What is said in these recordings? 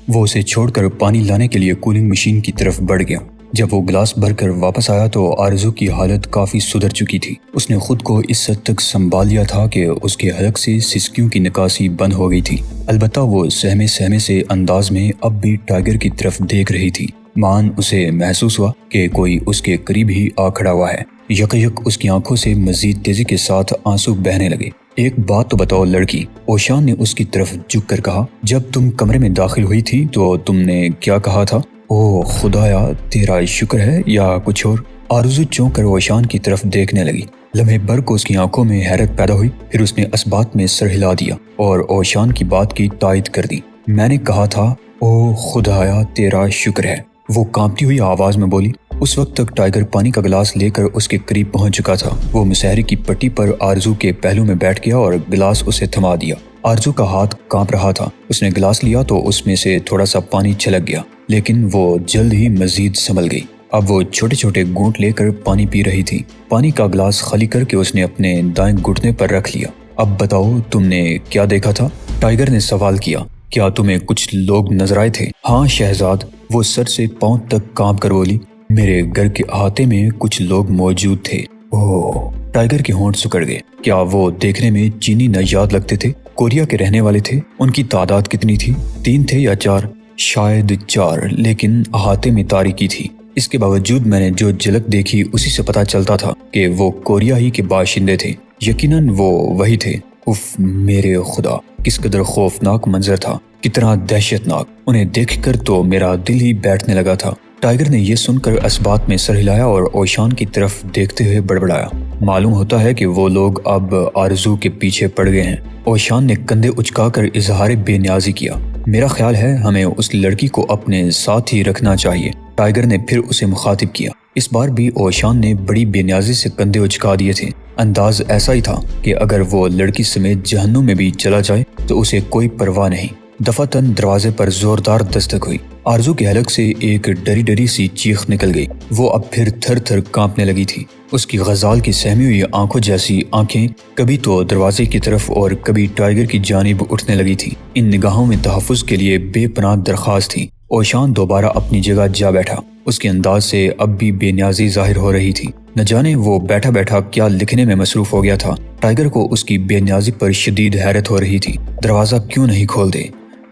وہ اسے چھوڑ کر پانی لانے کے لیے کولنگ مشین کی طرف بڑھ گیا۔ جب وہ گلاس بھر کر واپس آیا تو آرزو کی حالت کافی سدھر چکی تھی۔ اس نے خود کو اس حد تک سنبھال لیا تھا کہ اس کے حلق سے سسکیوں کی نکاسی بند ہو گئی تھی۔ البتہ وہ سہمے سہمے سے انداز میں اب بھی ٹائیگر کی طرف دیکھ رہی تھی۔ مان اسے محسوس ہوا کہ کوئی اس کے قریب ہی آ کھڑا ہوا ہے۔ یک یک اس کی آنکھوں سے مزید تیزی کے ساتھ آنسو بہنے لگے۔ ایک بات تو بتاؤ لڑکی، اوشان نے اس کی طرف جھک کر کہا۔ جب تم کمرے میں داخل ہوئی تھی تو تم نے کیا کہا تھا؟ او خدایا تیرا شکر ہے یا کچھ اور؟ آرزو چونک کر اوشان کی طرف دیکھنے لگی۔ لمحے بھر کو اس کی آنکھوں میں حیرت پیدا ہوئی، پھر اس نے اس بات میں سر ہلا دیا اور اوشان کی بات کی تائید کر دی۔ میں نے کہا تھا او خدایا تیرا شکر ہے، وہ کانپتی ہوئی آواز میں بولی۔ اس وقت تک ٹائیگر پانی کا گلاس لے کر اس کے قریب پہنچ چکا تھا۔ وہ مسحری کی پٹی پر آرزو کے پہلو میں بیٹھ گیا اور گلاس اسے تھما دیا۔ آرزو کا ہاتھ کانپ رہا تھا۔ اس نے گلاس لیا تو اس میں سے تھوڑا سا پانی چھلک گیا، لیکن وہ جلد ہی مزید سنبھل گئی۔ اب وہ چھوٹے چھوٹے گھونٹ لے کر پانی پی رہی تھی۔ پانی کا گلاس خالی کر کے اس نے اپنے دائیں گھٹنے پر رکھ لیا۔ اب بتاؤ تم نے کیا دیکھا تھا؟ ٹائیگر نے سوال کیا۔ کیا تمہیں کچھ لوگ نظر آئے تھے؟ ہاں شہزاد، وہ سر سے پاؤں تک کانپ کر بولی۔ میرے گھر کے احاطے میں کچھ لوگ موجود تھے۔ اوہ، ٹائیگر کے ہونٹ سکڑ گئے۔ کیا وہ دیکھنے میں چینی نژاد لگتے تھے؟ کوریا کے رہنے والے تھے؟ ان کی تعداد کتنی تھی؟ 3 تھے یا 4؟ شاید 4، لیکن احاطے میں تاریکی تھی۔ اس کے باوجود میں نے جو جھلک دیکھی اسی سے پتا چلتا تھا کہ وہ کوریا ہی کے باشندے تھے۔ یقیناً وہ وہی تھے۔ اف میرے خدا، کس قدر خوفناک منظر تھا، کتنا دہشت ناک۔ انہیں دیکھ کر تو میرا دل ہی بیٹھنے لگا تھا۔ ٹائیگر نے یہ سن کر اس بات میں سر ہلایا اور اوشان کی طرف دیکھتے ہوئے بڑبڑایا۔ معلوم ہوتا ہے کہ وہ لوگ اب آرزو کے پیچھے پڑ گئے ہیں۔ اوشان نے کندھے اچکا کر اظہار بے نیازی کیا۔ میرا خیال ہے ہمیں اس لڑکی کو اپنے ساتھ ہی رکھنا چاہیے۔ ٹائیگر نے پھر اسے مخاطب کیا۔ اس بار بھی اوشان نے بڑی بے نیازی سے کندھے اچکا دیے تھے۔ انداز ایسا ہی تھا کہ اگر وہ لڑکی سمیت جہنم میں بھی چلا جائے تو اسے کوئی پرواہ نہیں۔ دفعتاً دروازے پر زوردار دستک ہوئی۔ آرزو کے حلق سے ایک ڈری ڈری سی چیخ نکل گئی۔ وہ اب پھر تھر تھر کانپنے لگی تھی۔ اس کی غزال کی سہمی ہوئی آنکھوں جیسی آنکھیں کبھی تو دروازے کی طرف اور کبھی ٹائیگر کی جانب اٹھنے لگی تھی۔ ان نگاہوں میں تحفظ کے لیے بے پناہ درخواست تھی۔ اوشان دوبارہ اپنی جگہ جا بیٹھا۔ اس کے انداز سے اب بھی بے نیازی ظاہر ہو رہی تھی۔ نہ جانے وہ بیٹھا بیٹھا کیا لکھنے میں مصروف ہو گیا تھا۔ ٹائیگر کو اس کی بے نیازی پر شدید حیرت ہو رہی تھی۔ دروازہ کیوں نہیں کھول دے؟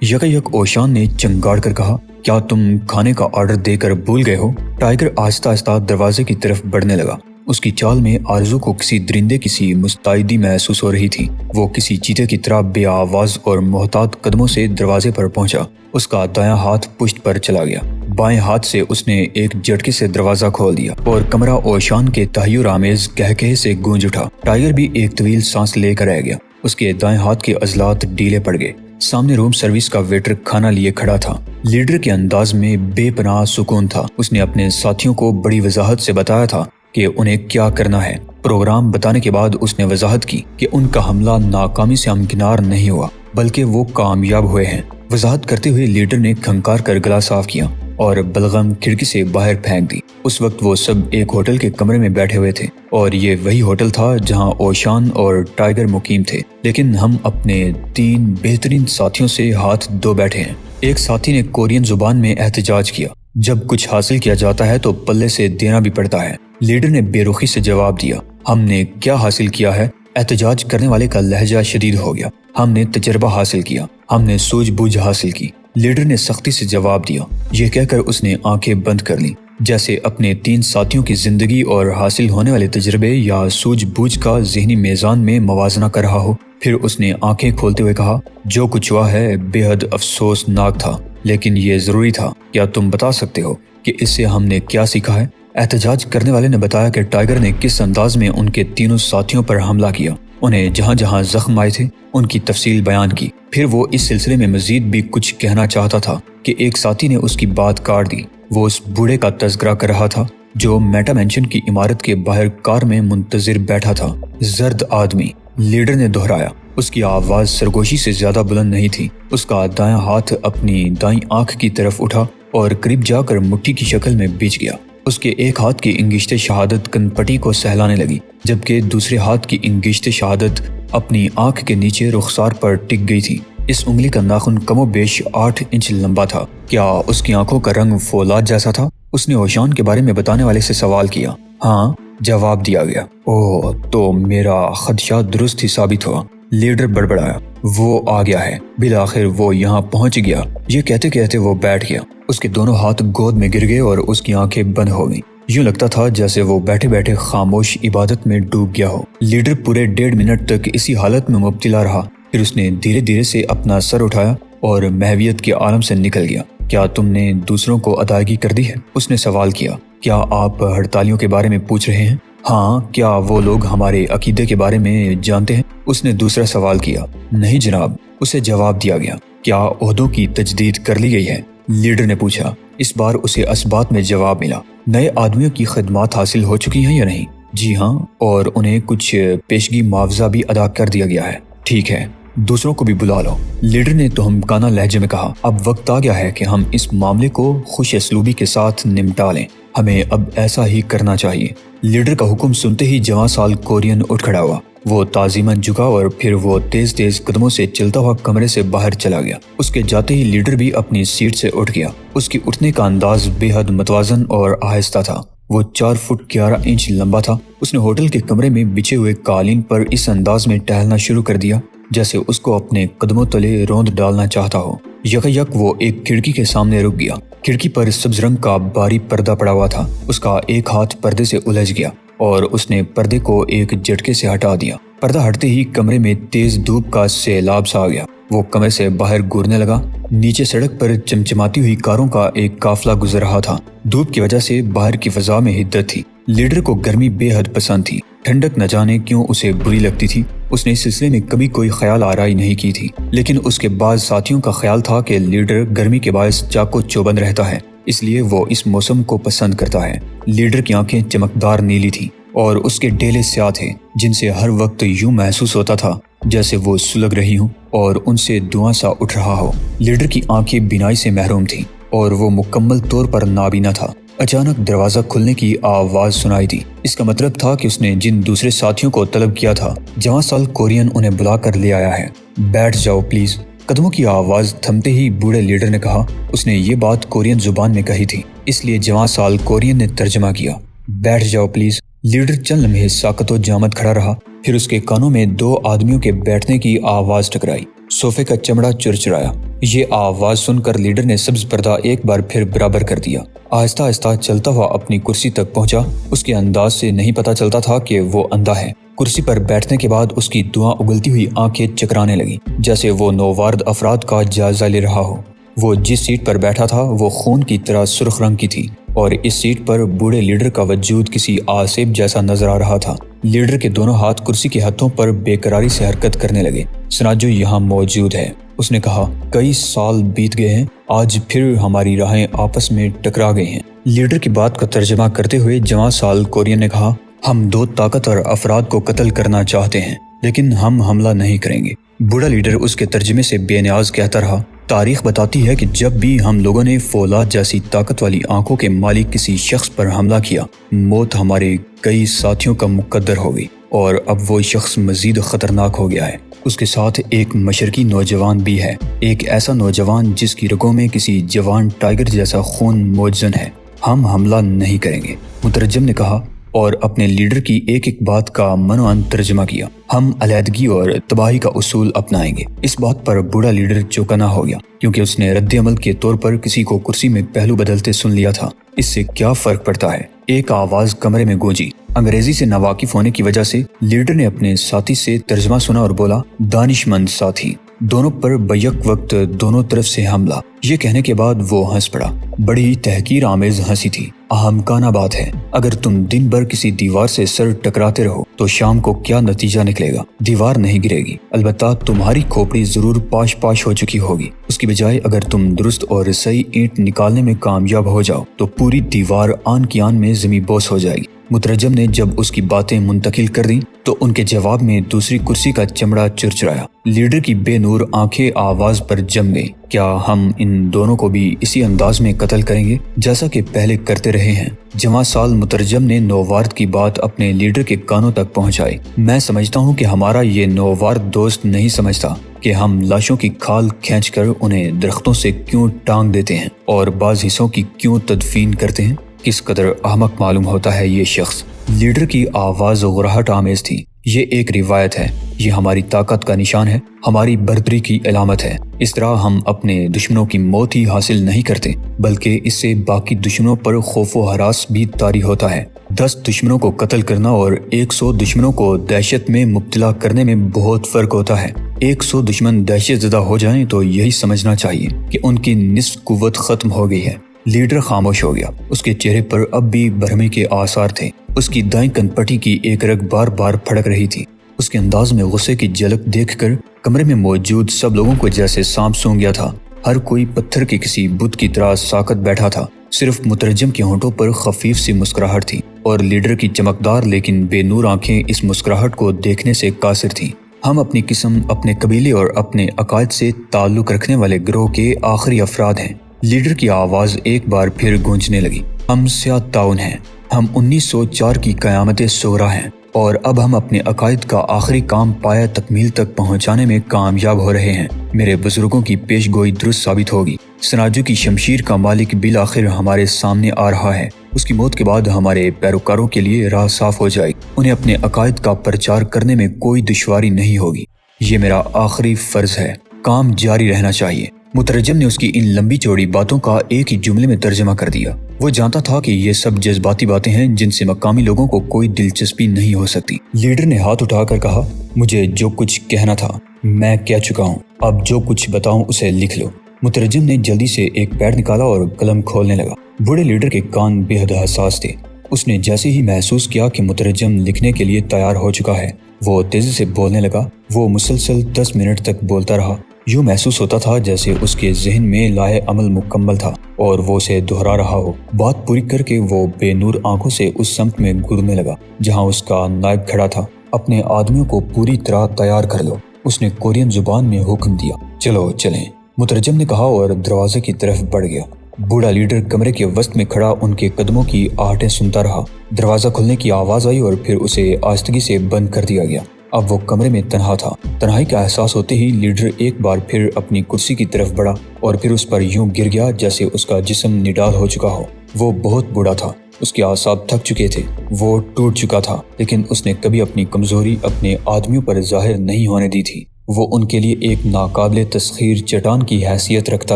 یک یک اوشان نے چنگاڑ کر کہا۔ کیا تم کھانے کا آرڈر دے کر بھول گئے ہو؟ ٹائیگر آہستہ آہستہ دروازے کی طرف بڑھنے لگا۔ اس کی چال میں آرزو کو کسی درندے کی سی مستعدی محسوس ہو رہی تھی۔ وہ کسی چیتے کی طرح بے آواز اور محتاط قدموں سے دروازے پر پہنچا۔ اس کا دایاں ہاتھ پشت پر چلا گیا۔ بائیں ہاتھ سے اس نے ایک جھٹکے سے دروازہ کھول دیا اور کمرہ اوشان کے تحیر آمیز کہکہے سے گونج اٹھا۔ ٹائیگر بھی ایک طویل سانس لے کر رہ گیا۔ اس کے دائیں ہاتھ کے عضلات ڈھیلے پڑ گئے۔ سامنے روم سروس کا ویٹر کھانا لیے کھڑا تھا۔ لیڈر کے انداز میں بے پناہ سکون تھا۔ اس نے اپنے ساتھیوں کو بڑی وضاحت سے بتایا تھا کہ انہیں کیا کرنا ہے۔ پروگرام بتانے کے بعد اس نے وضاحت کی کہ ان کا حملہ ناکامی سے ہمکنار نہیں ہوا، بلکہ وہ کامیاب ہوئے ہیں۔ وضاحت کرتے ہوئے لیڈر نے کھنکار کر گلا صاف کیا اور بلغم کھڑکی سے باہر پھینک دی۔ اس وقت وہ سب ایک ہوٹل کے کمرے میں بیٹھے ہوئے تھے اور یہ وہی ہوٹل تھا جہاں اوشان اور ٹائیگر مقیم تھے، لیکن ہم اپنے 3 بہترین ساتھیوں سے ہاتھ دھو بیٹھے ہیں۔ ایک ساتھی نے کورین زبان میں احتجاج کیا۔ جب کچھ حاصل کیا جاتا ہے تو پلے سے دینا بھی پڑتا ہے۔ لیڈر نے بے رخی سے جواب دیا۔ ہم نے کیا حاصل کیا ہے؟ احتجاج کرنے والے کا لہجہ شدید ہو گیا۔ ہم نے تجربہ حاصل کیا، ہم نے سوجھ بوجھ حاصل کی۔ لیڈر نے سختی سے جواب دیا۔ یہ کہہ کر اس نے آنکھیں بند کر لیں، جیسے اپنے 3 ساتھیوں کی زندگی اور حاصل ہونے والے تجربے یا سوجھ بوجھ کا ذہنی میزان میں موازنہ کر رہا ہو۔ پھر اس نے آنکھیں کھولتے ہوئے کہا، جو کچھ ہوا ہے بے حد افسوسناک تھا، لیکن یہ ضروری تھا۔ کیا تم بتا سکتے ہو کہ اس سے ہم نے کیا سیکھا ہے؟ احتجاج کرنے والے نے بتایا کہ ٹائیگر نے کس انداز میں ان کے 3 ساتھیوں پر حملہ کیا۔ انہیں جہاں جہاں زخم آئے تھے ان کی تفصیل بیان کی۔ پھر وہ اس سلسلے میں مزید بھی کچھ کہنا چاہتا تھا کہ ایک ساتھی نے اس کی بات کاٹ دی۔ وہ اس بوڑھے کا تذکرہ کر رہا تھا جو میٹا مینشن کی عمارت کے باہر کار میں منتظر بیٹھا تھا۔ زرد آدمی، لیڈر نے دہرایا۔ اس کی آواز سرگوشی سے زیادہ بلند نہیں تھی۔ اس کا دایاں ہاتھ اپنی دائیں آنکھ کی طرف اٹھا اور قریب جا کر مٹھی کی شکل میں بچ گیا۔ اس کے ایک ہاتھ کی انگشت شہادت کنپٹی کو سہلانے لگی، جبکہ دوسرے ہاتھ کی انگشت شہادت اپنی آنکھ کے نیچے رخسار پر ٹک گئی تھی۔ اس انگلی کا ناخن کم و بیش 8 انچ لمبا تھا۔ کیا اس کی آنکھوں کا رنگ فولاد جیسا تھا؟ اس نے اوشان کے بارے میں بتانے والے سے سوال کیا۔ ہاں، جواب دیا گیا۔ اوہ، تو میرا خدشہ درست ہی ثابت ہوا، لیڈر بڑبڑایا۔ وہ آ گیا ہے، بالآخر وہ یہاں پہنچ گیا۔ یہ کہتے کہتے وہ بیٹھ گیا۔ اس کے دونوں ہاتھ گود میں گر گئے اور اس کی آنکھیں بند ہو گئیں۔ یوں لگتا تھا جیسے وہ بیٹھے بیٹھے خاموش عبادت میں ڈوب گیا ہو۔ لیڈر پورے 1.5 منٹ تک اسی حالت میں مبتلا رہا، پھر اس نے دھیرے دھیرے سے اپنا سر اٹھایا اور محویت کے عالم سے نکل گیا۔ کیا تم نے دوسروں کو ادائیگی کر دی ہے؟ اس نے سوال کیا۔ کیا آپ ہڑتالیوں کے بارے میں پوچھ رہے ہیں؟ ہاں، کیا وہ لوگ ہمارے عقیدے کے بارے میں جانتے ہیں؟ اس نے دوسرا سوال کیا۔ نہیں جناب، اسے جواب دیا گیا۔ کیا عہدوں کی تجدید کر لی گئی ہے؟ لیڈر نے پوچھا۔ اس بار اسے اسبات میں جواب ملا۔ نئے آدمیوں کی خدمات حاصل ہو چکی ہیں یا نہیں؟ جی ہاں، اور انہیں کچھ پیشگی معاوضہ بھی ادا کر دیا گیا ہے۔ ٹھیک ہے، دوسروں کو بھی بلا لو، لیڈر نے تہمکانہ لہجے میں کہا۔ اب وقت آ گیا ہے کہ ہم اس معاملے کو خوش اسلوبی کے ساتھ نمٹا لیں۔ ہمیں اب ایسا ہی کرنا چاہیے۔ لیڈر کا حکم سنتے ہی جوان سال کورین اٹھ کھڑا ہوا۔ وہ تعظیماً جھکا اور پھر وہ تیز تیز قدموں سے چلتا ہوا کمرے سے باہر چلا گیا۔ اس کے جاتے ہی لیڈر بھی اپنی سیٹ سے اٹھ گیا۔ اس کی اٹھنے کا انداز بے حد متوازن اور آہستہ تھا۔ وہ 4 فٹ 11 انچ لمبا تھا۔ اس نے ہوٹل کے کمرے میں بچھے ہوئے قالین پر اس انداز میں ٹہلنا شروع کر دیا جیسے اس کو اپنے قدموں تلے روند ڈالنا چاہتا ہو۔ یک وہ ایک کھڑکی کے سامنے رک گیا۔ کھڑکی پر سبز رنگ کا بھاری پردہ پڑا ہوا تھا۔ اس کا ایک ہاتھ پردے سے الجھ گیا اور اس نے پردے کو ایک جھٹکے سے ہٹا دیا۔ پردہ ہٹتے ہی کمرے میں تیز دھوپ کا سیلاب سا آ گیا۔ وہ کمرے سے باہر گورنے لگا۔ نیچے سڑک پر چمچماتی ہوئی کاروں کا ایک قافلہ گزر رہا تھا۔ دھوپ کی وجہ سے باہر کی فضا میں حدت تھی۔ لیڈر کو گرمی بے حد پسند تھی۔ ٹھنڈک نہ جانے کیوں اسے بری لگتی تھی۔ اس نے اس سلسلے میں کبھی کوئی خیال آرائی نہیں کی تھی، لیکن اس کے بعض ساتھیوں کا خیال تھا کہ لیڈر گرمی کے باعث چاق و چوبند رہتا ہے، اس لیے وہ اس موسم کو پسند کرتا ہے۔ لیڈر کی آنکھیں چمکدار نیلی تھیں اور اس کے ڈیلے سیاہ تھے جن سے ہر وقت یوں محسوس ہوتا تھا جیسے وہ سلگ رہی ہوں اور ان سے دھواں سا اٹھ رہا ہو۔ لیڈر کی آنکھیں بینائی سے محروم تھیں اور وہ مکمل طور پر نابینا تھا۔ اچانک دروازہ کھلنے کی آواز سنائی دی۔ اس کا مطلب تھا کہ اس نے جن دوسرے ساتھیوں کو طلب کیا تھا، جوان سال کورین انہیں بلا کر لے آیا ہے۔ بیٹھ جاؤ پلیز۔ قدموں کی آواز تھمتے ہی بوڑھے لیڈر نے کہا۔ اس نے یہ بات کورین زبان میں کہی تھی، اس لیے جوان سال کورین نے ترجمہ کیا۔ بیٹھ جاؤ پلیز۔ لیڈر چند لمحے ساکت و جامد کھڑا رہا، پھر اس کے کانوں میں 2 آدمیوں کے بیٹھنے کی آواز ٹکرائی۔ صوفے کا چمڑا چرچرایا۔ یہ آواز سن کر لیڈر نے سبز پردہ ایک بار پھر برابر کر دیا۔ آہستہ آہستہ چلتا ہوا اپنی کرسی تک پہنچا۔ اس کے انداز سے نہیں پتا چلتا تھا کہ وہ اندھا ہے۔ کرسی پر بیٹھنے کے بعد اس کی دھواں اگلتی ہوئی آنکھیں چکرانے لگیں جیسے وہ نووارد افراد کا جائزہ لے رہا ہو۔ وہ جس سیٹ پر بیٹھا تھا وہ خون کی طرح سرخ رنگ کی تھی اور اس سیٹ پر بوڑھے لیڈر کا وجود کسی آسیب جیسا نظر آ رہا تھا۔ لیڈر کے دونوں ہاتھ کرسی کے ہتھوں پر بے قراری سے حرکت کرنے لگے۔ سناجو یہاں موجود ہے، اس نے کہا۔ کئی سال بیت گئے ہیں، آج پھر ہماری راہیں آپس میں ٹکرا گئی ہیں۔ لیڈر کی بات کا ترجمہ کرتے ہوئے جوان سال کورین نے کہا، ہم 2 طاقتور افراد کو قتل کرنا چاہتے ہیں لیکن ہم حملہ نہیں کریں گے۔ بوڑھا لیڈر اس کے ترجمے سے بے نیاز کہتا رہا، تاریخ بتاتی ہے کہ جب بھی ہم لوگوں نے فولاد جیسی طاقت والی آنکھوں کے مالک کسی شخص پر حملہ کیا، موت ہمارے کئی ساتھیوں کا مقدر ہو گئی اور اب وہ شخص مزید خطرناک ہو گیا ہے۔ اس کے ساتھ ایک مشرقی نوجوان بھی ہے، ایک ایسا نوجوان جس کی رگوں میں کسی جوان ٹائیگر جیسا خون موجزن ہے۔ ہم حملہ نہیں کریں گے، مترجم نے کہا اور اپنے لیڈر کی ایک ایک بات کا منوان ترجمہ کیا۔ ہم علیحدگی اور تباہی کا اصول اپنائیں گے۔ اس بات پر بوڑھا لیڈر چوکنا ہو گیا کیونکہ اس نے رد عمل کے طور پر کسی کو کرسی میں پہلو بدلتے سن لیا تھا۔ اس سے کیا فرق پڑتا ہے؟ ایک آواز کمرے میں گونجی۔ انگریزی سے ناواقف ہونے کی وجہ سے لیڈر نے اپنے ساتھی سے ترجمہ سنا اور بولا، دانشمند ساتھی۔ دونوں پر بیک وقت دونوں طرف سے حملہ۔ یہ کہنے کے بعد وہ ہنس پڑا۔ بڑی تحقیر آمیز ہنسی تھی۔ احمقانہ بات ہے، اگر تم دن بھر کسی دیوار سے سر ٹکراتے رہو تو شام کو کیا نتیجہ نکلے گا؟ دیوار نہیں گرے گی، البتہ تمہاری کھوپڑی ضرور پاش پاش ہو چکی ہوگی۔ اس کی بجائے اگر تم درست اور صحیح اینٹ نکالنے میں کامیاب ہو جاؤ تو پوری دیوار آن کی آن میں زمیں بوس ہو جائے گی۔ مترجم نے جب اس کی باتیں منتقل کر دیں تو ان کے جواب میں دوسری کرسی کا چمڑا چرچرایا۔ لیڈر کی بے نور آنکھیں آواز پر جم گئی۔ کیا ہم ان دونوں کو بھی اسی انداز میں قتل کریں گے جیسا کہ پہلے کرتے رہے ہیں؟ جواں سال مترجم نے نووارد کی بات اپنے لیڈر کے کانوں تک پہنچائی۔ میں سمجھتا ہوں کہ ہمارا یہ نووارد دوست نہیں سمجھتا کہ ہم لاشوں کی کھال کھینچ کر انہیں درختوں سے کیوں ٹانگ دیتے ہیں اور بعض حصوں کی کیوں تدفین کرتے ہیں۔ کس قدر احمق معلوم ہوتا ہے یہ شخص۔ لیڈر کی آواز غراہٹ آمیز تھی۔ یہ ایک روایت ہے، یہ ہماری طاقت کا نشان ہے، ہماری برتری کی علامت ہے۔ اس طرح ہم اپنے دشمنوں کی موت ہی حاصل نہیں کرتے بلکہ اس سے باقی دشمنوں پر خوف و ہراس بھی طاری ہوتا ہے۔ 10 دشمنوں کو قتل کرنا اور 100 دشمنوں کو دہشت میں مبتلا کرنے میں بہت فرق ہوتا ہے۔ 100 دشمن دہشت زدہ ہو جائیں تو یہی سمجھنا چاہیے کہ ان کی نصف قوت ختم ہو گئی ہے۔ لیڈر خاموش ہو گیا۔ اس کے چہرے پر اب بھی برہمی کے آثار تھے۔ اس کی دائیں کن پٹی کی ایک رگ بار بار پھڑک رہی تھی۔ اس کے انداز میں غصے کی جھلک دیکھ کر کمرے میں موجود سب لوگوں کو جیسے سانپ سونگ گیا تھا۔ ہر کوئی پتھر کے کسی بت کی طرح ساکت بیٹھا تھا۔ صرف مترجم کے ہونٹوں پر خفیف سی مسکراہٹ تھی اور لیڈر کی چمکدار لیکن بے نور آنکھیں اس مسکراہٹ کو دیکھنے سے قاصر تھیں۔ ہم اپنی قسم، اپنے قبیلے اور اپنے عقائد سے تعلق رکھنے والے گروہ کے آخری افراد ہیں۔ لیڈر کی آواز ایک بار پھر گونجنے لگی۔ ہم سیاہ تعاون ہیں۔ ہم 1904 کی قیامت صغریٰ ہیں اور اب ہم اپنے عقائد کا آخری کام پایہ تکمیل تک پہنچانے میں کامیاب ہو رہے ہیں۔ میرے بزرگوں کی پیش گوئی درست ثابت ہوگی۔ سناجو کی شمشیر کا مالک بالآخر ہمارے سامنے آ رہا ہے۔ اس کی موت کے بعد ہمارے پیروکاروں کے لیے راہ صاف ہو جائے گی۔ انہیں اپنے عقائد کا پرچار کرنے میں کوئی دشواری نہیں ہوگی۔ یہ میرا آخری فرض ہے۔ کام جاری رہنا چاہیے۔ مترجم نے اس کی ان لمبی چوڑی باتوں کا ایک ہی جملے میں ترجمہ کر دیا۔ وہ جانتا تھا کہ یہ سب جذباتی باتیں ہیں جن سے مقامی لوگوں کو کوئی دلچسپی نہیں ہو سکتی۔ لیڈر نے ہاتھ اٹھا کر کہا، مجھے جو کچھ کہنا تھا میں کہہ چکا ہوں، اب جو کچھ بتاؤں اسے لکھ لو۔ مترجم نے جلدی سے ایک پیڈ نکالا اور قلم کھولنے لگا۔ بوڑھے لیڈر کے کان بے حد حساس تھے۔ اس نے جیسے ہی محسوس کیا کہ مترجم لکھنے کے لیے تیار ہو چکا ہے، وہ تیزی سے بولنے لگا۔ وہ مسلسل 10 منٹ تک بولتا رہا۔ یوں محسوس ہوتا تھا جیسے اس کے ذہن میں لاہے عمل مکمل تھا اور وہ اسے دہرا رہا ہو۔ بات پوری کر کے وہ بے نور آنکھوں سے اس سمت میں گھورنے لگا جہاں اس کا نائب کھڑا تھا۔ اپنے آدمیوں کو پوری طرح تیار کر لو، اس نے کورین زبان میں حکم دیا۔ چلو چلیں، مترجم نے کہا اور دروازے کی طرف بڑھ گیا۔ بوڑھا لیڈر کمرے کے وسط میں کھڑا ان کے قدموں کی آہٹیں سنتا رہا۔ دروازہ کھلنے کی آواز آئی اور پھر اسے آہستگی سے بند کر دیا گیا۔ اب وہ کمرے میں تنہا تھا۔ تنہائی کا احساس ہوتے ہی لیڈر ایک بار پھر اپنی کرسی کی طرف بڑھا اور پھر اس پر یوں گر گیا جیسے اس کا جسم نڈال ہو چکا ہو۔ وہ بہت بوڑھا تھا، اس کے اعصاب تھک چکے تھے، وہ ٹوٹ چکا تھا، لیکن اس نے کبھی اپنی کمزوری اپنے آدمیوں پر ظاہر نہیں ہونے دی تھی۔ وہ ان کے لیے ایک ناقابل تسخیر چٹان کی حیثیت رکھتا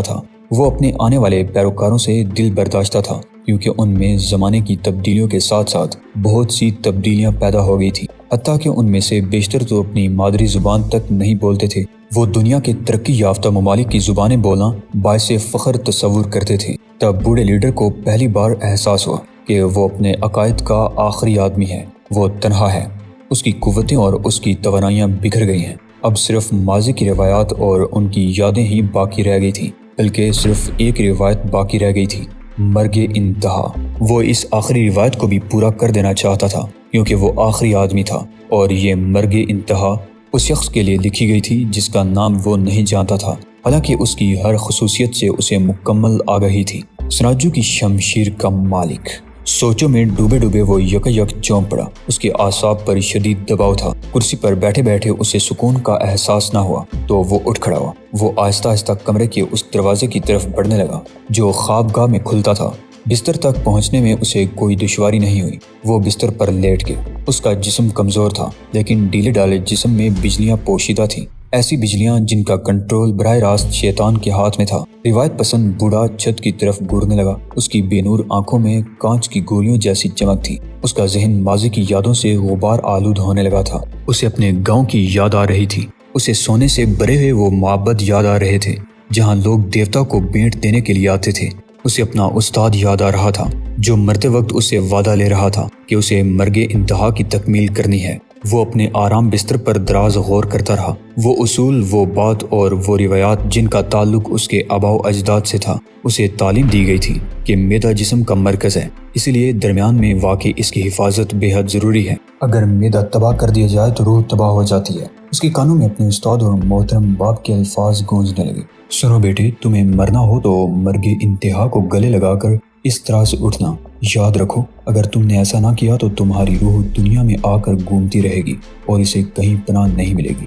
تھا۔ وہ اپنے آنے والے پیروکاروں سے دل برداشتہ تھا کیونکہ ان میں زمانے کی تبدیلیوں کے ساتھ ساتھ بہت سی تبدیلیاں پیدا ہو گئی تھیں، حتیٰ کہ ان میں سے بیشتر تو اپنی مادری زبان تک نہیں بولتے تھے۔ وہ دنیا کے ترقی یافتہ ممالک کی زبانیں بولنا باعث فخر تصور کرتے تھے۔ تب بوڑھے لیڈر کو پہلی بار احساس ہوا کہ وہ اپنے عقائد کا آخری آدمی ہے۔ وہ تنہا ہے، اس کی قوتیں اور اس کی توانائیاں بکھر گئی ہیں۔ اب صرف ماضی کی روایات اور ان کی یادیں ہی باقی رہ گئی تھیں، بلکہ صرف ایک روایت باقی رہ گئی تھی، مرگ انتہا۔ وہ اس آخری روایت کو بھی پورا کر دینا چاہتا تھا کیونکہ وہ آخری آدمی تھا اور یہ مرگ انتہا اس شخص کے لیے لکھی گئی تھی جس کا نام وہ نہیں جانتا تھا، حالانکہ اس کی ہر خصوصیت سے اسے مکمل آگاہی تھی۔ سناجو کی شمشیر کا مالک۔ سوچوں میں ڈوبے ڈوبے وہ یک چونک پڑا۔ اس کے اعصاب پر شدید دباؤ تھا۔ کرسی پر بیٹھے بیٹھے اسے سکون کا احساس نہ ہوا تو وہ اٹھ کھڑا ہوا۔ وہ آہستہ آہستہ کمرے کے اس دروازے کی طرف بڑھنے لگا جو خوابگاہ میں کھلتا تھا۔ بستر تک پہنچنے میں اسے کوئی دشواری نہیں ہوئی۔ وہ بستر پر لیٹ گیا۔ اس کا جسم کمزور تھا لیکن ڈھیلے ڈالے جسم میں بجلیاں پوشیدہ تھیں، ایسی بجلیاں جن کا کنٹرول براہ راست شیطان کے ہاتھ میں تھا۔ روایت پسند بوڑھا چھت کی طرف گھورنے لگا۔ اس کی بے نور آنکھوں میں کانچ کی گولیوں جیسی چمک تھی۔ اس کا ذہن ماضی کی یادوں سے غبار آلود ہونے لگا تھا۔ اسے اپنے گاؤں کی یاد آ رہی تھی۔ اسے سونے سے بھرے ہوئے وہ معبد یاد آ رہے تھے جہاں لوگ دیوتا کو بھیٹ دینے کے لیے آتے تھے۔ اسے اپنا استاد یاد آ رہا تھا جو مرتے وقت اسے وعدہ لے رہا تھا کہ اسے مرگ انتہا کی تکمیل کرنی ہے۔ وہ اپنے آرام بستر پر دراز غور کرتا رہا۔ وہ اصول، وہ بات اور وہ روایات جن کا تعلق اس کے آباء و اجداد سے تھا، اسے تعلیم دی گئی تھی کہ معدہ جسم کا مرکز ہے، اس لیے درمیان میں واقع اس کی حفاظت بے حد ضروری ہے۔ اگر معدہ تباہ کر دیا جائے تو روح تباہ ہو جاتی ہے۔ اس کے کانوں میں اپنے استاد اور محترم باپ کے الفاظ گونجنے لگے۔ سنو بیٹے، تمہیں مرنا ہو تو مرگ انتہا کو گلے لگا کر اس طرح سے اٹھنا۔ یاد رکھو، اگر تم نے ایسا نہ کیا تو تمہاری روح دنیا میں آ کر گھومتی رہے گی اور اسے کہیں پناہ نہیں ملے گی۔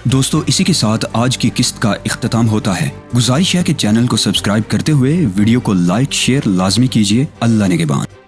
دوستو، اسی کے ساتھ آج کی قسط کا اختتام ہوتا ہے۔ گزارش ہے کہ چینل کو سبسکرائب کرتے ہوئے ویڈیو کو لائک شیئر لازمی کیجیے۔ اللہ نگہبان۔